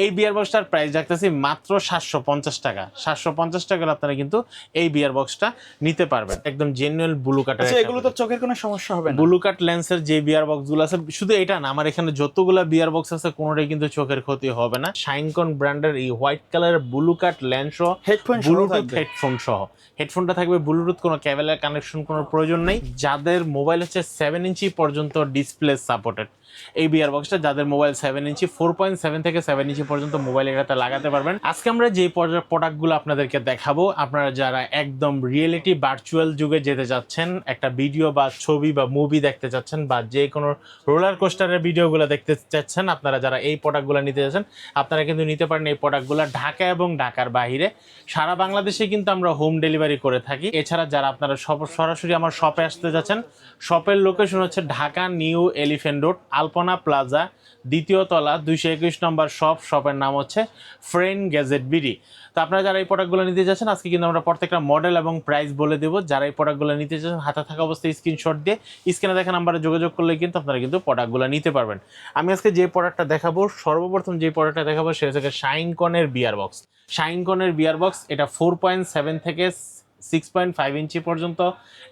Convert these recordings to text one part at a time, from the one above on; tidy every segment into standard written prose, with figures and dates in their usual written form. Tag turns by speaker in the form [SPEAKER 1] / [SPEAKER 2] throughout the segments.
[SPEAKER 1] এই বিয়ার বক্সটার প্রাইস রাখতেছি মাত্র 750 টাকা। 750 টাকা আপনারা কিন্তু এই বিয়ার বক্সটা নিতে পারবেন। একদম জেনুইন ব্লু কাটার।
[SPEAKER 2] আচ্ছা, এগুলো তো চোখের কোনো সমস্যা হবে না?
[SPEAKER 1] ব্লু কাট লেন্সের যে বিয়ার বক্সগুলো আছে, শুধু এটা না, আমার এখানে যতগুলো বিয়ার বক্স আছে কোনোটাই কিন্তু চোখের ক্ষতি হবে না। শাইনকন ব্র্যান্ডের এই হোয়াইট কালারের ব্লু কাট লেন্স সহ
[SPEAKER 2] হেডফোন
[SPEAKER 1] ব্লুটুথ হেডফোন সহ। হেডফোনটা থাকবে ব্লুটুথ, কোনো কেবলের কানেকশন কোনো প্রয়োজন নেই। যাদের মোবাইল হচ্ছে 7 ইঞ্চি পর্যন্ত ডিসপ্লে সাপোর্টেড এই বিয়ার বক্সটা, যাদের মোবাইল 7 ইঞ্চি 4.7 থেকে 7 ইঞ্চি পর্যন্ত মোবাইল এটাতে লাগাতে পারবেন। আজকে আমরা যে প্রোডাক্টগুলো আপনাদেরকে দেখাবো, আপনারা যারা একদম রিয়েলিটি ভার্চুয়াল যুগে যেতে যাচ্ছেন, একটা ভিডিও বা ছবি বা মুভি দেখতে চাচ্ছেন, বা যে কোনো রোলার কোস্টারের ভিডিওগুলো দেখতে চাচ্ছেন, আপনারা যারা এই প্রোডাক্টগুলো নিতে যাচ্ছেন, আপনারা কিন্তু নিতে পারেন এই প্রোডাক্টগুলো ঢাকা এবং ঢাকার বাইরে সারা বাংলাদেশে কিন্তু আমরা হোম ডেলিভারি করে থাকি। এছাড়া যারা আপনারা সরাসরি আমার শপে আসতে যাচ্ছেন, শপের লোকেশন হচ্ছে ঢাকা নিউ এলিফ্যান্ট রোড, আলপনা প্লাজা, দ্বিতীয় তলা, 221 নম্বর শপ। শপের নাম হচ্ছে ফ্রেন্ড গ্যাজেট বিডি। তো আপনারা যারা এই প্রোডাক্টগুলো নিতে যাচ্ছেন, আজকে কিন্তু আমরা প্রত্যেকটা মডেল এবং প্রাইস বলে দেবো। যারা এই প্রোডাক্টগুলো নিতে যাচ্ছেন, হাতে থাকা অবস্থায় স্ক্রিনশট দিয়ে স্ক্রিনে দেখা নাম্বারে যোগাযোগ করলে কিন্তু আপনারা কিন্তু প্রোডাক্টগুলো নিতে পারবেন। আমি আজকে যে প্রোডাক্টটা দেখাবো, সর্বপ্রথম যে প্রোডাক্টটা দেখাবো সেটা হচ্ছে শাইনকনের বিয়ার বক্স। শাইনকনের বিয়ার বক্স, এটা 4.7 থেকে 6.5 ইঞ্চি পর্যন্ত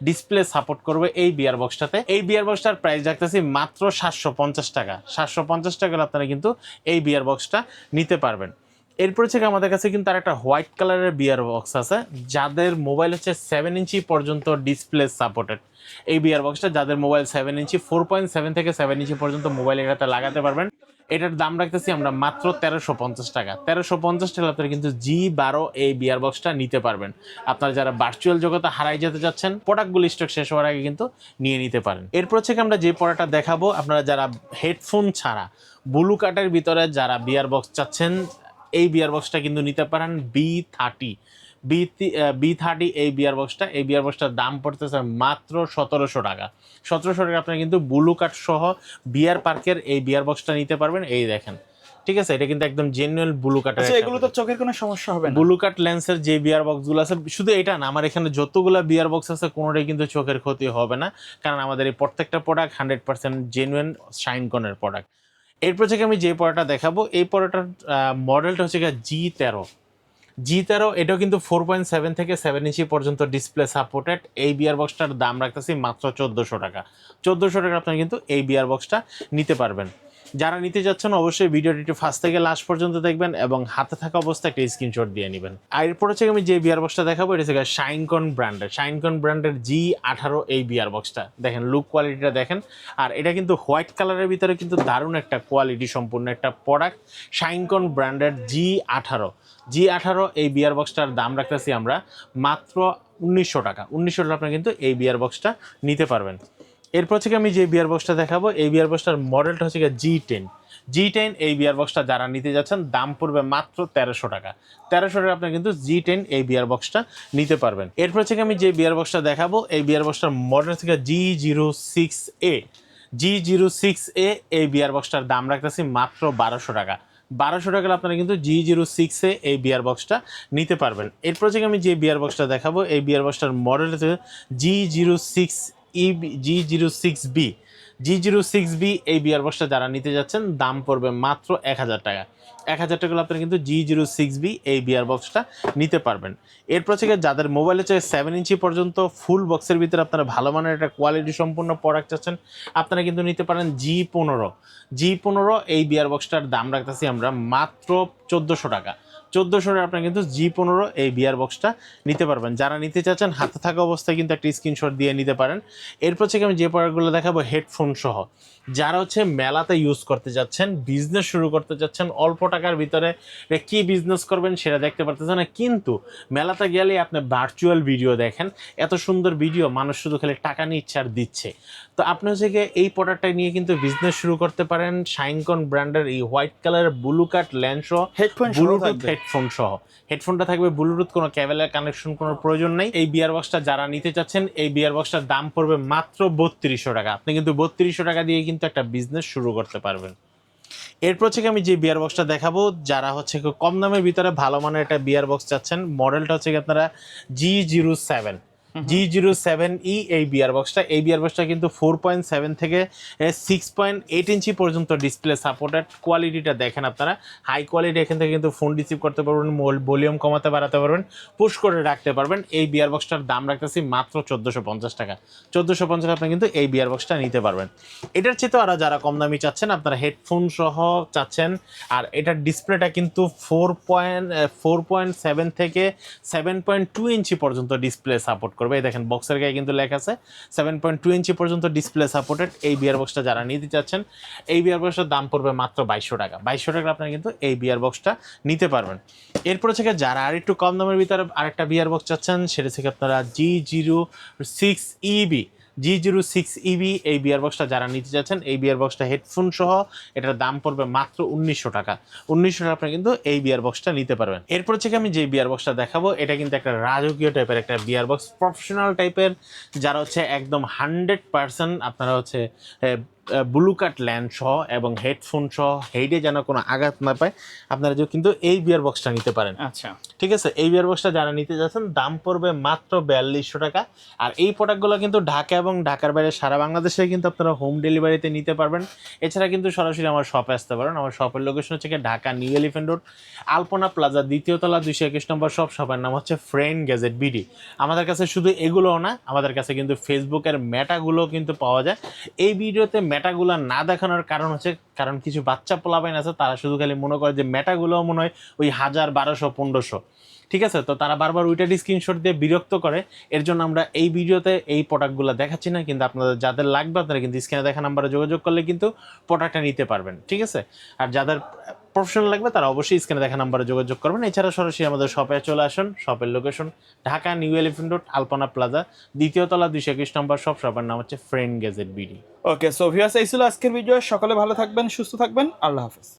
[SPEAKER 1] ডিসপ্লে সাপোর্ট করবে এই বিয়ার বক্সটাতে। এই বিয়ার বক্সটার প্রাইস রাখতেছি মাত্র 750 টাকা। 750 টাকা আপনারা কিন্তু এই বিয়ার বক্সটা নিতে পারবেন। এরপর থেকে আমাদের কাছে কিন্তু আর একটা হোয়াইট কালারের বিয়ার বক্স আছে, যাদের মোবাইল হচ্ছে 7 ইঞ্চি পর্যন্ত ডিসপ্লে সাপোর্টেড এই বিয়ার বক্সটা, যাদের মোবাইল 7 ইঞ্চি 4.7 থেকে 7 ইঞ্চি পর্যন্ত মোবাইল এটাতে লাগাতে পারবেন। এটার দাম রাখতেছি আমরা মাত্র 1350 টাকা। 1350 টাকা আপনারা কিন্তু G12 এই বিয়ার বক্সটা নিতে পারবেন। আপনারা যারা ভার্চুয়াল জগতে হারাই যেতে যাচ্ছেন, প্রোডাক্টগুলো স্টক শেষ হওয়ার আগে কিন্তু নিয়ে নিতে পারেন। এরপর থেকে আমরা যে প্রোডাক্টটা দেখাবো, আপনারা যারা হেডফোন ছাড়া ব্লু কাটের ভিতরে যারা বিয়ার বক্স চাচ্ছেন, এই বিয়ার বক্সটা কিন্তু নিতে পারেন B30 এই বিয়ার বক্সটা। এই বিয়ার বক্সটার দাম পড়তেছে মাত্র 1700 টাকা। 1700 টাকা আপনারা কিন্তু ব্লু কাট সহ বিয়ার পার্কের এই বিয়ার বক্সটা নিতে পারবেন। এই দেখেন, ঠিক আছে, এটা কিন্তু একদম জেনুইন ব্লু কাট।
[SPEAKER 2] আচ্ছা, এগুলো তো চোখের কোনো সমস্যা হবে না?
[SPEAKER 1] ব্লু কাট লেন্সের যে বিয়ার বক্সগুলো আছে, শুধু এটা না, আমার এখানে যতগুলো বিয়ার বক্স আছে কোনোটাই কিন্তু চোখের ক্ষতি হবে না, কারণ আমাদের এই প্রত্যেকটা প্রোডাক্ট 100% জেনুইন শাইনকনের প্রোডাক্ট। এরপর থেকে আমি যে প্রোডাক্টটা দেখাবো, এই প্রোডাক্টটার মডেলটা হচ্ছে G13। এটাও কিন্তু 4.7 থেকে 7 ইঞ্চি পর্যন্ত ডিসপ্লে সাপোর্টেড। এই বিয়ার বক্সটার দাম রাখতেছি মাত্র 1400 টাকা। 1400 টাকা আপনারা কিন্তু এই বিয়ার বক্সটা নিতে পারবেন। যারা নিতে যাচ্ছেন অবশ্যই ভিডিওটি একটু ফার্স্ট থেকে লাস্ট পর্যন্ত দেখবেন এবং হাতে থাকা অবস্থায় একটা স্ক্রিনশট দিয়ে নেবেন। আর এরপর হচ্ছে আমি যে বিয়ার বক্সটা দেখাবো, এটা হচ্ছে শাইনকন ব্র্যান্ডের G18 এই বিয়ার বক্সটা। দেখেন লুক কোয়ালিটিটা দেখেন, আর এটা কিন্তু হোয়াইট কালারের ভিতরে কিন্তু দারুণ একটা কোয়ালিটি সম্পূর্ণ একটা প্রোডাক্ট। শাইনকন ব্র্যান্ডের G18 এই বিয়ার বক্সটার দাম রাখতেছি আমরা মাত্র 1900 টাকা। 1900 টাকা আপনারা কিন্তু এই বিয়ার বক্সটা নিতে পারবেন। এরপর থেকে আমি যে বিয়ার বক্সটা দেখাবো, এই বিয়ার বক্সটার মডেলটা হচ্ছে G10 এই বিয়ার বক্সটা যারা নিতে যাচ্ছেন, দাম পড়বে মাত্র 1300 টাকা। 1300 টাকা আপনারা কিন্তু G10 এই বিয়ার বক্সটা নিতে পারবেন। এরপর থেকে আমি যে বিয়ার বক্সটা দেখাবো, এই বিয়ার বক্সটার মডেল থেকে G06A এই বিয়ার বক্সটার দাম রাখতেছি মাত্র 1200 টাকা। 1200 টাকা আপনারা কিন্তু G06A এই বিয়ার বক্সটা নিতে পারবেন। এরপর থেকে আমি যে বিয়ার বক্সটা দেখাবো, এই বিয়ার বক্সটার মডেল হচ্ছে G06B এই বিয়ার বক্সটা যারা নিতে যাচ্ছেন, দাম পড়বে মাত্র 1000 টাকা। 1000 টাকা আপনারা কিন্তু G06B এই বিয়ার বক্সটা নিতে পারবেন। এরপর থেকে যাদের মোবাইল হচ্ছে 7 ইঞ্চি পর্যন্ত ফুল বক্সের ভিতরে আপনারা ভালো মানের একটা কোয়ালিটি সম্পূর্ণ প্রোডাক্ট চাচ্ছেন, আপনারা কিন্তু নিতে পারেন G15 এই বিয়ার বক্সটার দাম রাখতেছি আমরা মাত্র 1400 টাকা। 1400 টাকা আপনারা কিন্তু G15 এই বিয়ার বক্সটা নিতে পারবেন। যারা নিতে চাচ্ছেন হাতে থাকা অবস্থায় কিন্তু একটা স্ক্রিনশট দিয়ে নিতে পারেন। এরপর থেকে আমি যে প্রোডাক্টগুলো দেখাবো হেডফোন সহ, যারা হচ্ছে মেলাতে ইউজ করতে যাচ্ছেন, বিজনেস শুরু করতে যাচ্ছেন, অল্প টাকার ভিতরে কি বিজনেস করবেন সেটা দেখতে পারতেছেন না, কিন্তু মেলাতে গেলে আপনি ভার্চুয়াল ভিডিও দেখেন, এত সুন্দর ভিডিও, মানুষ শুধু খালি টাকা নিচ্ছে আর দিচ্ছে। তো আপনি হচ্ছে এই প্রোডাক্টটা নিয়ে কিন্তু বিজনেস শুরু করতে পারেন। শাইনকন ব্র্যান্ডের এই হোয়াইট কালার ব্লু কাট লেন্স সহ হেডফোনটা থাকবে ব্লুটুথ, কোনো কেবলের কানেকশন কোনো প্রয়োজন নেই। এই বিয়ার বক্সটা যারা নিতে চাচ্ছেন, এই বিয়ার বক্সটার দাম পড়বে মাত্র 3200 টাকা। আপনি কিন্তু 3200 টাকা দিয়ে কিন্তু একটা বিজনেস শুরু করতে পারবেন। এরপর থেকে আমি যে বিয়ার বক্সটা দেখাবো, যারা হচ্ছে কম দামের ভিতরে ভালো মানের একটা বিয়ার বক্স চাচ্ছেন, মডেলটা হচ্ছে আপনারা G07 G07E এই বিয়ার বক্সটা, এই বিয়ার বক্সটা কিন্তু 4.7 থেকে 6.8 ইঞ্চি পর্যন্ত ডিসপ্লে সাপোর্টেড। কোয়ালিটিটা দেখেন আপনারা, হাই কোয়ালিটি। এখান থেকে কিন্তু ফোন রিসিভ করতে পারবেন, ভলিউম কমাতে বাড়াতে পারবেন, পুশ করে রাখতে পারবেন। এই বিয়ার বক্সটার দাম রাখতেছি মাত্র 1450 টাকা। 1450 আপনি কিন্তু এই বিয়ার বক্সটা নিতে পারবেন। এটার চেয়ে তো আরও যারা কম দামি চাচ্ছেন, আপনারা হেডফোন সহ চাচ্ছেন, আর এটার ডিসপ্লেটা কিন্তু 4.7 থেকে 7.2 ইঞ্চি পর্যন্ত ডিসপ্লে সাপোর্ট করবে। এই দেখেন বক্সের গায়ে কিন্তু লেখা আছে 7.2 ইঞ্চি পর্যন্ত ডিসপ্লে সাপোর্টেড। এই বিয়ার বক্সটা যারা নিতে চাচ্ছেন, এই বিয়ার বক্সটার দাম পড়বে মাত্র 2200 টাকা। 2200 টাকা আপনারা কিন্তু এই বিয়ার বক্সটা নিতে পারবেন। এরপর থেকে যারা আর একটু কম দামের ভিতরে আরেকটা বিয়ার বক্স চাচ্ছেন, সেটা থেকে আপনারা G06EB এই বিয়ার বক্সটা যারা নিতে যাচ্ছেন, এই বিয়ার বক্সটা হেডফোন সহ এটার দাম পড়বে মাত্র 1900 টাকা। 1900 টাকা আপনি কিন্তু এই বিয়ার বক্সটা নিতে পারবেন। এরপর থেকে আমি যে বিয়ার বক্সটা দেখাবো, এটা কিন্তু একটা রাজকীয় টাইপের একটা বিয়ার বক্স, প্রফেশনাল টাইপের, যারা হচ্ছে একদম 100% আপনারা হচ্ছে ব্লু কাট ল্যান্ড সহ এবং হেডফোন সহ হেডে যেন কোনো আঘাত না পায়, আপনারা যে কিন্তু এই বিয়ার বক্সটা নিতে পারেন।
[SPEAKER 2] আচ্ছা,
[SPEAKER 1] ঠিক আছে, এই বিয়ার বক্সটা যারা নিতে যাচ্ছেন দাম পড়বে মাত্র 4200 টাকা। আর এই প্রোডাক্টগুলো কিন্তু ঢাকা এবং ঢাকার বাইরে সারা বাংলাদেশে কিন্তু আপনারা হোম ডেলিভারিতে নিতে পারবেন। এছাড়া কিন্তু সরাসরি আমার শপে আসতে পারেন। আমার শপের লোকেশন হচ্ছে ঢাকা নিউ এলিফ্যান্ট রোড, আলপনা প্লাজা, দ্বিতীয় তলা, 221 নম্বর শপ। শপের নাম হচ্ছে ফ্রেন্ড গ্যাজেট বিডি। আমাদের কাছে শুধু এগুলোও না, আমাদের কাছে কিন্তু ফেসবুকের মেটাগুলো কিন্তু পাওয়া যায়। এই ভিডিওতে মেটাগুলো না দেখানোর কারণ হচ্ছে, কারণ কিছু বাচ্চা পোলাপাইন আছে, তারা শুধু খালি মনে করে যে মেটাগুলো মনে হয় ওই 1000, 1200, 1500। ঠিক আছে, তো তারা বারবার ওইটার স্ক্রিনশট দিয়ে বিরক্ত করে। এর জন্য আমরা এই ভিডিওতে এই প্রোডাক্টগুলো দেখাচ্ছি না, কিন্তু আপনাদের যাদের লাগবে আপনারা কিন্তু স্ক্রিনে দেখা নাম্বারে যোগাযোগ করলে কিন্তু প্রোডাক্টটা নিতে পারবেন। ঠিক আছে, আর যাদের প্রফেশনাল লাগবে তারা অবশ্যই স্ক্রিনে দেখা নাম্বারে যোগাযোগ করবেন। এছাড়া সরাসরি আমাদের শপে চলে আসুন। শপের লোকেশন ঢাকা নিউ এলিফ্যান্ট রোড, আলপনা প্লাজা, দ্বিতীয় তলা, 221 নম্বর শপ। শপের নাম হচ্ছে friend gadget BD.
[SPEAKER 2] Okay, so viewers, এই ছিল আজকের ভিডিও। সকলে ভালো থাকবেন, সুস্থ থাকবেন, আল্লাহ হাফেজ।